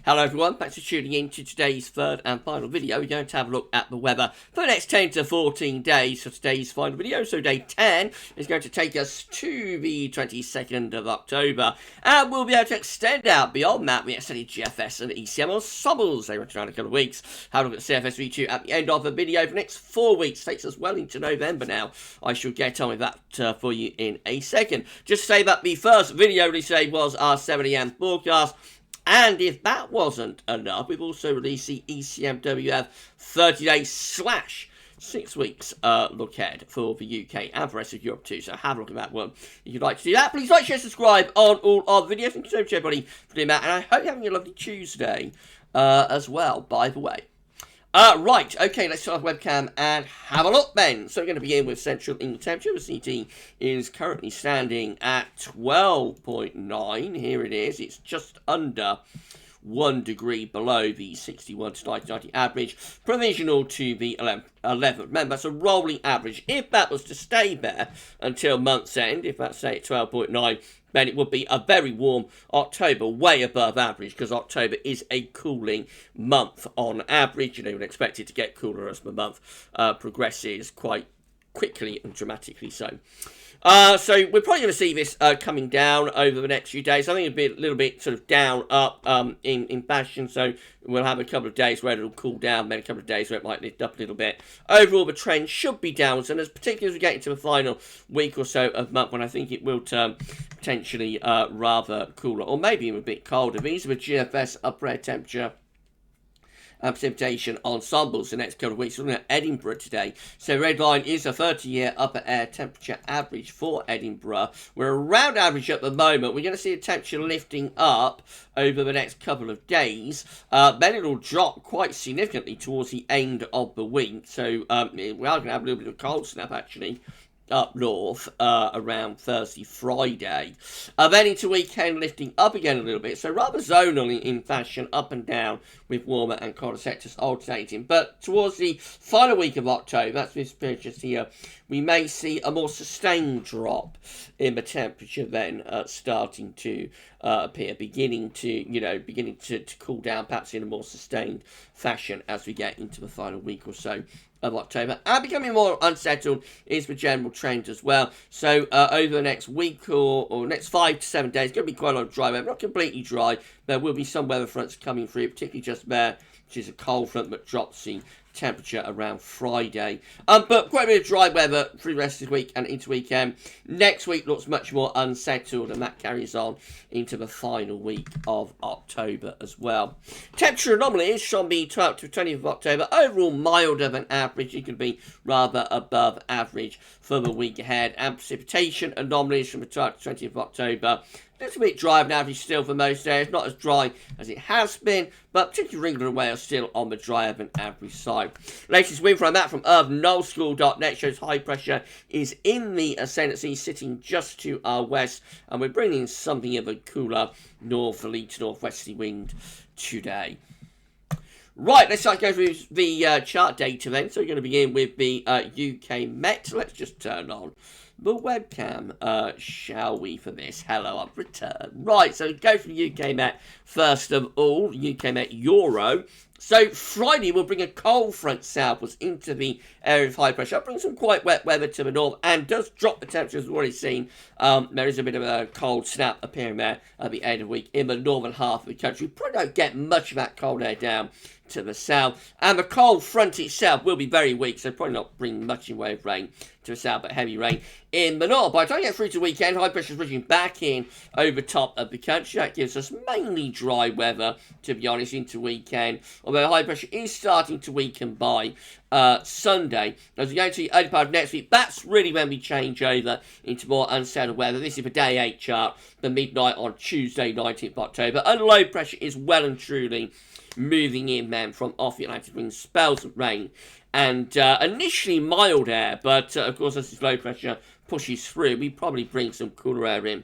Hello everyone, thanks for tuning in to today's third and final video. We're going to have a look at the weather for the next 10 to 14 days for today's final video. So day 10 is going to take us to the 22nd of October. And we'll be able to extend out beyond that. We studied GFS and ECM ensembles. They run around a couple of weeks. Have a look at CFS V2 at the end of the video for the next 4 weeks. Takes us well into November now. I shall get on with that for you in a second. Just to say that the first video release today was our 7 AM forecast. And if that wasn't enough, we've also released the ECMWF 30-day / 6 weeks look ahead for the UK and for the rest of Europe too. So have a look at that one. If you'd like to do that, please like, share, subscribe on all our videos. Thank you so much everybody for doing that. And I hope you're having a lovely Tuesday as well, by the way. Right, okay, let's start the webcam and have a look then. So we're going to begin with Central England temperature. The CT is currently standing at 12.9. Here it is. It's just under 1 degree below the 61 to 90 average, provisional to the 11th. Remember, that's a rolling average. If that was to stay there until month's end, if that's, say, at 12.9, then it would be a very warm October, way above average, because October is a cooling month on average. You know, you would expect it to get cooler as the month progresses quite quickly and dramatically so. So we're probably going to see this coming down over the next few days. I think it'll be a little bit sort of down, up in fashion. So we'll have a couple of days where it'll cool down, then a couple of days where it might lift up a little bit. Overall, the trend should be downwards, and particularly as we get into the final week or so of the month, when I think it will turn potentially rather cooler, or maybe even a bit colder. These are the GFS upper air temperature and precipitation ensembles the next couple of weeks. We're looking at Edinburgh today. So red line is a 30-year upper air temperature average for Edinburgh. We're around average at the moment. We're going to see the temperature lifting up over the next couple of days. Then it'll drop quite significantly towards the end of the week. So we are going to have a little bit of a cold snap actually up north around Thursday, Friday. Then into weekend lifting up again a little bit. So rather zonally in fashion, up and down with warmer and colder sectors alternating. But towards the final week of October, that's this period just here, we may see a more sustained drop in the temperature then starting to appear, beginning to cool down perhaps in a more sustained fashion as we get into the final week or so of October. And becoming more unsettled is the general trend as well. So over the next week or next 5 to 7 days, it's going to be quite a lot of dry weather. Not completely dry. There will be some weather fronts coming through, particularly just there, which is a cold front that drops the temperature around Friday. But quite a bit of dry weather through the rest of the week and into weekend. Next week looks much more unsettled, and that carries on into the final week of October as well. Temperature anomalies shall be 12th to 20th of October. Overall milder than average. It could be rather above average for the week ahead. And precipitation anomalies from the 12th to 20th of October. A little bit dry than average still for most areas, not as dry as it has been, but particularly England and Wales still on the drier than average side. Latest wind from that from knowleschool.net shows high pressure is in the ascendancy, sitting just to our west, and we're bringing something of a cooler northerly to northwesterly wind today. Right, let's start going through the chart data then. So we're going to begin with the UK Met. Let's just turn on the webcam, shall we, for this? Hello, I've returned. Right, so go for the UK Met first of all, UK Met Euro. So Friday will bring a cold front southwards into the area of high pressure. I'll bring some quite wet weather to the north and does drop the temperatures we've already seen. There is a bit of a cold snap appearing there at the end of the week in the northern half of the country. Probably don't get much of that cold air down to the south, and the cold front itself will be very weak, so probably not bring much in way of rain to the south, but heavy rain in the north. By the time you get through to the weekend, high pressure is pushing back in over top of the country. That gives us mainly dry weather, to be honest, into weekend, although high pressure is starting to weaken by Sunday. As we go to the early part of next week, that's really when we change over into more unsettled weather. This is the day 8 chart, the midnight on Tuesday, 19th of October, and low pressure is well and truly moving in then from off the Atlantic, bringing spells of rain and initially mild air, but of course as this low pressure pushes through, we probably bring some cooler air in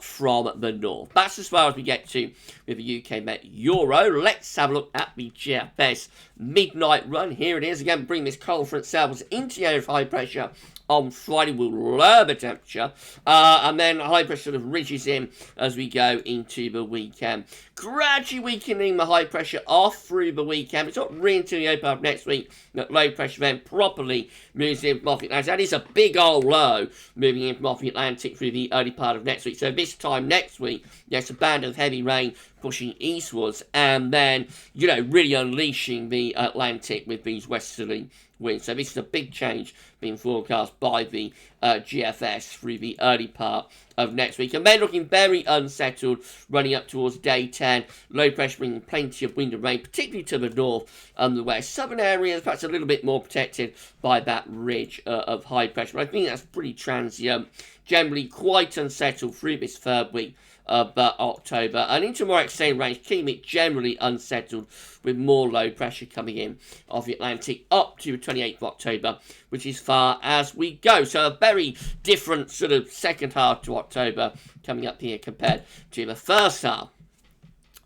from the north. That's as far as we get to with the UK Met Euro. Let's have a look at the GFS midnight run. Here it is again, bring this cold front southwards into the area of high pressure on Friday will lower the temperature, and then high pressure sort of ridges in as we go into the weekend. Gradually weakening the high pressure off through the weekend. It's not really until the open up next week that low pressure then properly moves in from off the Atlantic. That is a big old low moving in from off the Atlantic through the early part of next week. So this time next week, there's a band of heavy rain pushing eastwards, and then, you know, really unleashing the Atlantic with these westerly winds. So this is a big change being forecast by the GFS through the early part of next week. And then looking very unsettled running up towards day 10. Low pressure bringing plenty of wind and rain, particularly to the north and the west. Southern areas perhaps a little bit more protected by that ridge of high pressure. But I think that's pretty transient. Generally quite unsettled through this third week of October, and into more extended range, keeping it generally unsettled with more low pressure coming in off the Atlantic up to the 28th of October, which is far as we go. So a very different sort of second half to October coming up here compared to the first half.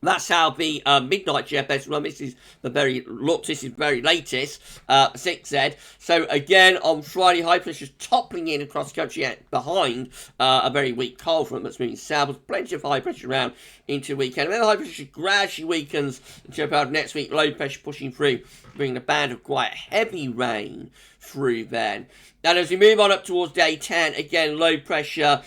That's how the midnight GFS run. This is the very latest 6Z. So again on Friday, high pressure is toppling in across the country behind a very weak cold front that's moving south. With plenty of high pressure around into the weekend. And then the high pressure gradually weakens until about next week. Low pressure pushing through, bringing a band of quite heavy rain through then. And as we move on up towards day 10, again, low pressure,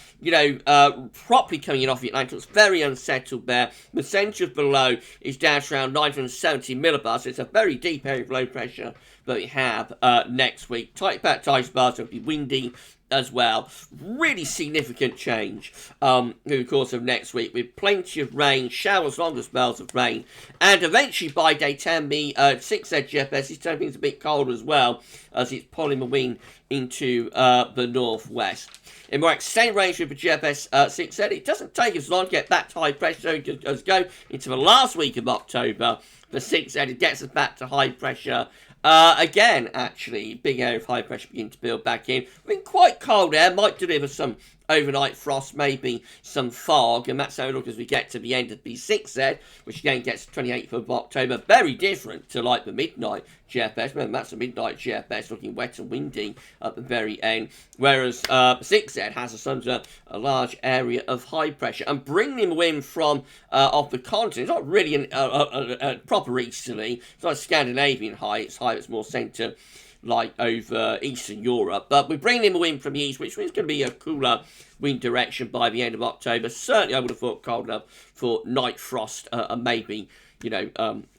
properly coming in off the Atlantic. It's very unsettled there. The centre of the low is down to around 970 millibars. So it's a very deep area of low pressure that we have next week. Tight back ice bars, so it'll be windy as well. Really significant change through the course of next week, with plenty of rain, showers, longer spells of rain, and eventually by day 10 the 6Z GFS is turning things a bit colder as well, as it's pulling the wind into the northwest. In more extended range with the GFS 6Z, it doesn't take as long to get back to high pressure, so it does go into the last week of October. The 6Z, it gets us back to high pressure. Again, actually, big area of high pressure beginning to build back in. Been quite cold air, might deliver some overnight frost, maybe some fog, and that's how it looks as we get to the end of the 6Z, which again gets 28th of October. Very different to like the midnight GFS. Remember, that's the midnight GFS looking wet and windy at the very end, whereas 6Z has us under a large area of high pressure and bringing the wind from off the continent. It's not really a proper easterly, it's not a Scandinavian high, it's high that's more centred like over Eastern Europe, but we're bringing in the wind from the east, which means it's going to be a cooler wind direction by the end of October. Certainly I would have thought cold enough for night frost and maybe,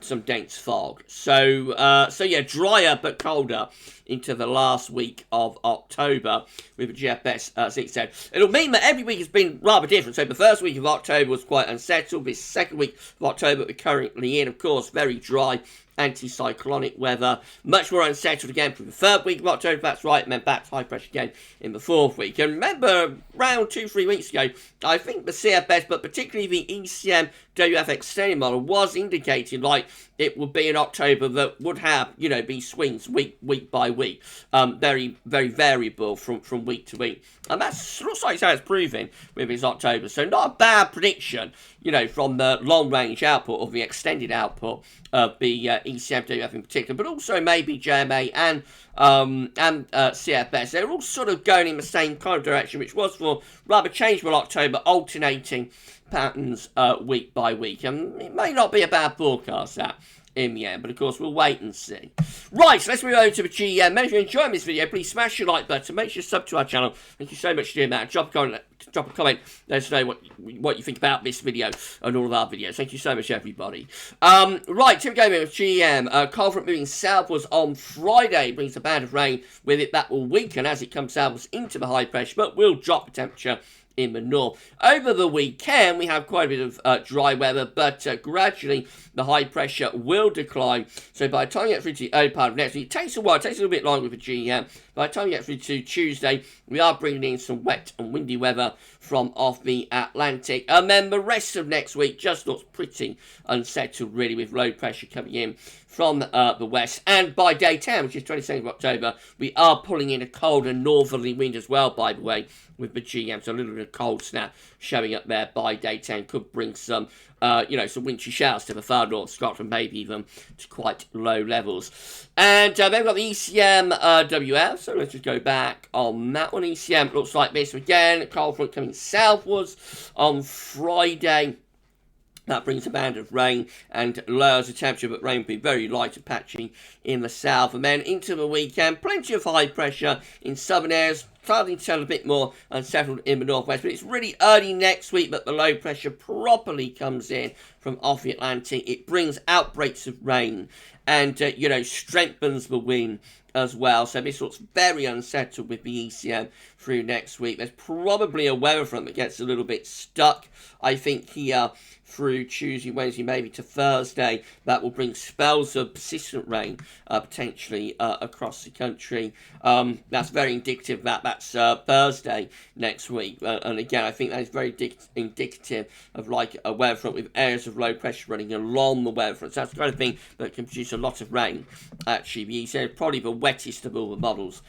some dense fog. So yeah, drier but colder into the last week of October with the GFS 6Z. It'll mean that every week has been rather different. So the first week of October was quite unsettled. This second week of October we're currently in, of course, very dry anticyclonic weather, much more unsettled again for the third week of October, that's right, and then back to high pressure again in the fourth week. And remember, around 2-3 weeks ago, I think the CFS, but particularly the ECM WF extended model, was indicating like it would be in October that would have, be swings week by week, very, very variable from week to week. And that's looks like how it's proving with this October. So not a bad prediction, from the long-range output or the extended output of the ECM WF in particular, but also maybe JMA and CFS. They're all sort of going in the same kind of direction, which was for rather changeable October, alternating patterns week by week. And it may not be a bad forecast, that, in the end, but of course we'll wait and see. Right, so let's move over to the GM. If you're enjoying this video, please smash your like button, make sure you sub to our channel. Thank you so much for doing that. Drop a comment, let us know what you think about this video and all of our videos. Thank you so much, everybody. Right, here we go with GM. Cold front moving southwards on Friday brings a band of rain with it that will weaken as it comes southwards into the high pressure, but will drop the temperature in the north. Over the weekend, we have quite a bit of dry weather, but gradually the high pressure will decline. So by the time you get through to the early part of next week, it takes a while, it takes a little bit longer with the GM. By the time you get through to Tuesday, we are bringing in some wet and windy weather from off the Atlantic. And then the rest of next week just looks pretty unsettled, really, with low pressure coming in from the west. And by day 10, which is 22nd of October, we are pulling in a cold and northerly wind as well, by the way, with the GM. So a little bit of cold snap showing up there by day 10 could bring some, some wintry showers to the far north Scotland, maybe even to quite low levels. And then we've got the ECM WF, so let's just go back on that one. ECM looks like this again, cold front coming southwards on Friday. That brings a band of rain and lowers the temperature, but rain will be very light and patchy in the south. And then into the weekend, plenty of high pressure in southern areas, starting to turn a bit more unsettled in the northwest. But it's really early next week that the low pressure properly comes in from off the Atlantic. It brings outbreaks of rain and, strengthens the wind as well. So this looks very unsettled with the ECM through next week. There's probably a weather front that gets a little bit stuck, I think, here through Tuesday, Wednesday, maybe to Thursday. That will bring spells of persistent rain potentially across the country. That's very indicative that that's Thursday next week. And again, I think that is very indicative of like a weather front with areas of low pressure running along the weather front. So that's the kind of thing that can produce a lot of rain. Actually, the ECM is probably the wettest of all the models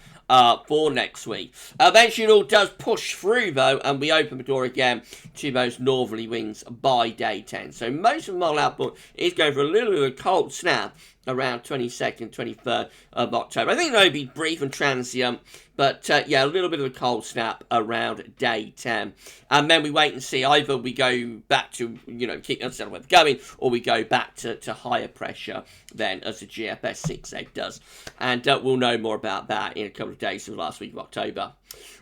for next week. Eventually it all does push through though, and we open the door again to those northerly winds by day 10. So most of the model output is going for a little bit of a cold snap around 22nd, 23rd of October. I think that'll be brief and transient, but a little bit of a cold snap around day 10. And then we wait and see. Either we go back to, keep the unsettled weather going, or we go back to higher pressure then, as the GFS 6 does. And we'll know more about that in a couple of days, so the last week of October.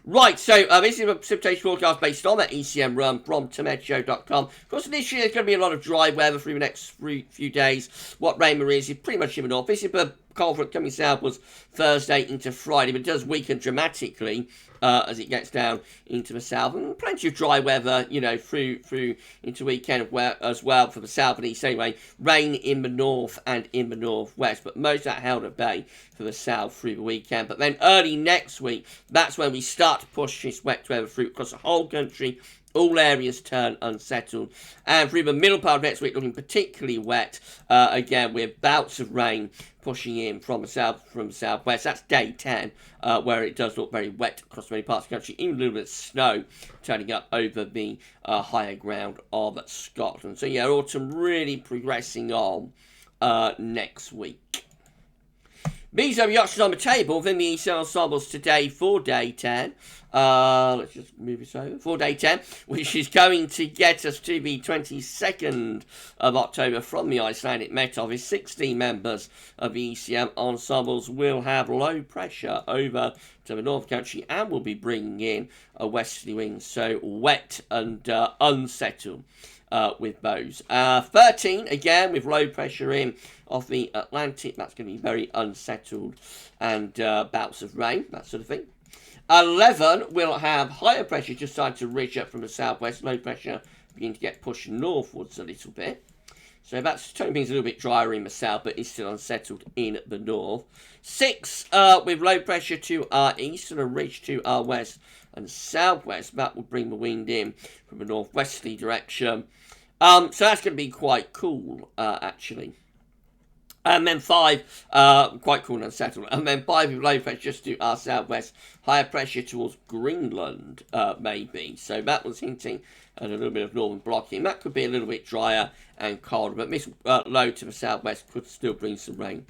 Right, so this is a precipitation forecast based on that ECM run from tomedShow.com. Of course, initially there's going to be a lot of dry weather through the next few days. What rain there is pretty much in the north. This is the cold front coming southwards Thursday into Friday, but it does weaken dramatically as it gets down into the south. And plenty of dry weather, through into weekend as well for the south and east anyway. Rain in the north and in the northwest, but most of that held at bay for the south through the weekend. But then early next week, that's when we start to push this wet weather through across the whole country. All areas turn unsettled. And through the middle part of next week, looking particularly wet. Again, with bouts of rain pushing in from the southwest. That's day 10, where it does look very wet across many parts of the country. Even a little bit of snow turning up over the higher ground of Scotland. So yeah, autumn really progressing on next week. These are the options on the table within the ECM ensembles today for day 10. Let's just move this over. For day 10, which is going to get us to the 22nd of October from the Icelandic Met Office. 16 members of the ECM ensembles will have low pressure over to the north country and will be bringing in a westerly wind, so wet and unsettled. With those. 13, again, with low pressure in off the Atlantic. That's going to be very unsettled and bouts of rain, that sort of thing. 11 will have higher pressure just starting to ridge up from the southwest. Low pressure beginning to get pushed northwards a little bit. So that's turning things a little bit drier in the south, but it's still unsettled in the north. 6, with low pressure to our east and a ridge to our west and southwest. That will bring the wind in from the northwesterly direction. So that's going to be quite cool, actually. And then 5, quite cool and unsettled. And then 5 with low pressure just to our southwest. Higher pressure towards Greenland, maybe. So that was hinting at a little bit of northern blocking. That could be a little bit drier and colder. But this low to the southwest could still bring some rain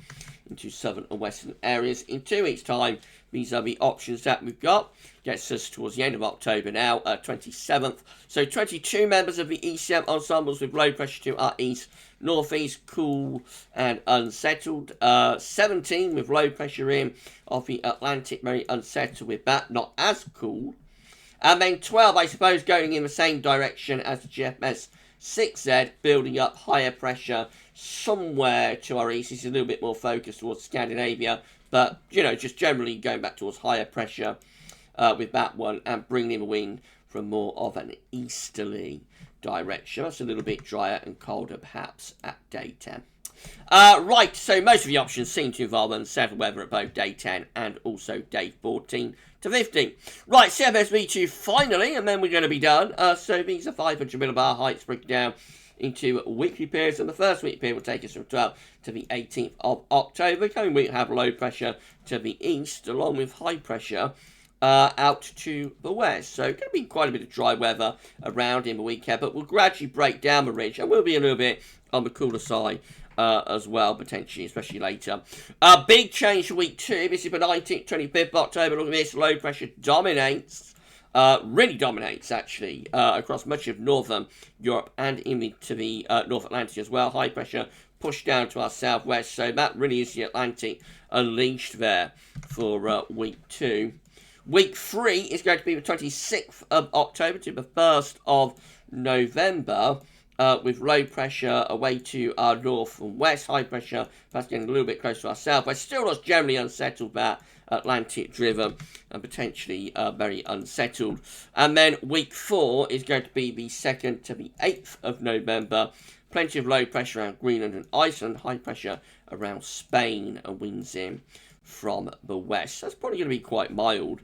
into southern and western areas. In 2 weeks' time, these are the options that we've got. Gets us towards the end of October now, 27th. So 22 members of the ECM ensembles with low pressure to our east, northeast, cool and unsettled. 17 with low pressure in off the Atlantic, very unsettled with that, not as cool. And then 12, I suppose, going in the same direction as the GFS 6Z, building up higher pressure somewhere to our east. It's a little bit more focused towards Scandinavia, but, just generally going back towards higher pressure with that one and bringing in the wind from more of an easterly direction. That's a little bit drier and colder, perhaps, at day 10. Right, so most of the options seem to involve unsettled weather at both day 10 and also day 14 to 15. Right, CFS V2 finally, and then we're going to be done. So these are 500 millibar heights broken down into weekly periods, and the first week period will take us from 12th to the 18th of October. Coming week, have low pressure to the east, along with high pressure out to the west. So going to be quite a bit of dry weather around in the weekend, but we'll gradually break down the ridge and we'll be a little bit on the cooler side as well, potentially, especially later. Big change for week 2. This is the 19th, 25th of October. Look at this. Low pressure dominates. Really dominates, actually, across much of northern Europe and into the North Atlantic as well. High pressure pushed down to our southwest. So that really is the Atlantic unleashed there for week 2. Week 3 is going to be the 26th of October to the 1st of November. With low pressure away to our north and west, high pressure that's getting a little bit closer to our south, but still not generally unsettled, that Atlantic driven and potentially very unsettled. And then week 4 is going to be the 2nd to the 8th of November. Plenty of low pressure around Greenland and Iceland, high pressure around Spain and winds in from the west. That's probably going to be quite mild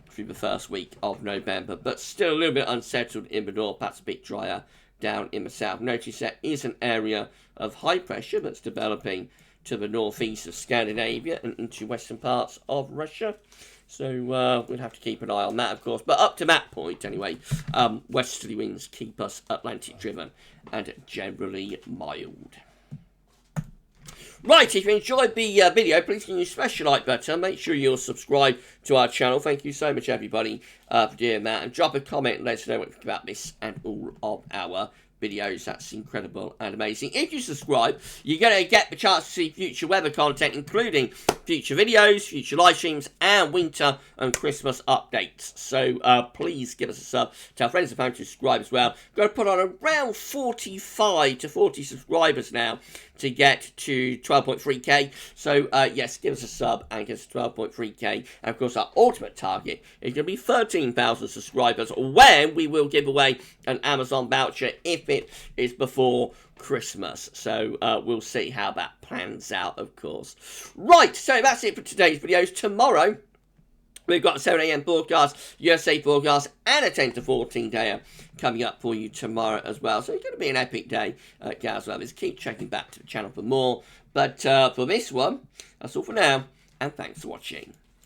through the first week of November, but still a little bit unsettled in the north. That's a bit drier down in the south. Notice there is an area of high pressure that's developing to the northeast of Scandinavia and into western parts of Russia. So we'll have to keep an eye on that, of course. But up to that point, anyway, westerly winds keep us Atlantic driven and generally mild. Right, if you enjoyed the video, please can you smash the like button. Make sure you're subscribed to our channel. Thank you so much, everybody, for doing that. And drop a comment and let us know what you think about this and all of our videos. That's incredible and amazing. If you subscribe, you're going to get the chance to see future weather content, including future videos, future live streams, and winter and Christmas updates. So please give us a sub. Tell friends and family to subscribe as well. We're going to put on around 45 to 40 subscribers now to get to 12.3k. So yes, give us a sub and get us to 12.3k. And of course, our ultimate target is going to be 13,000 subscribers, when we will give away an Amazon voucher if it is before Christmas. So we'll see how that plans out, of course. Right, so that's it for today's videos. Tomorrow we've got a 7 AM broadcast, USA forecast, and a 10 to 14 day coming up for you tomorrow as well. So it's going to be an epic day at GavsWeatherVids. Keep checking back to the channel for more. But for this one, that's all for now, and thanks for watching.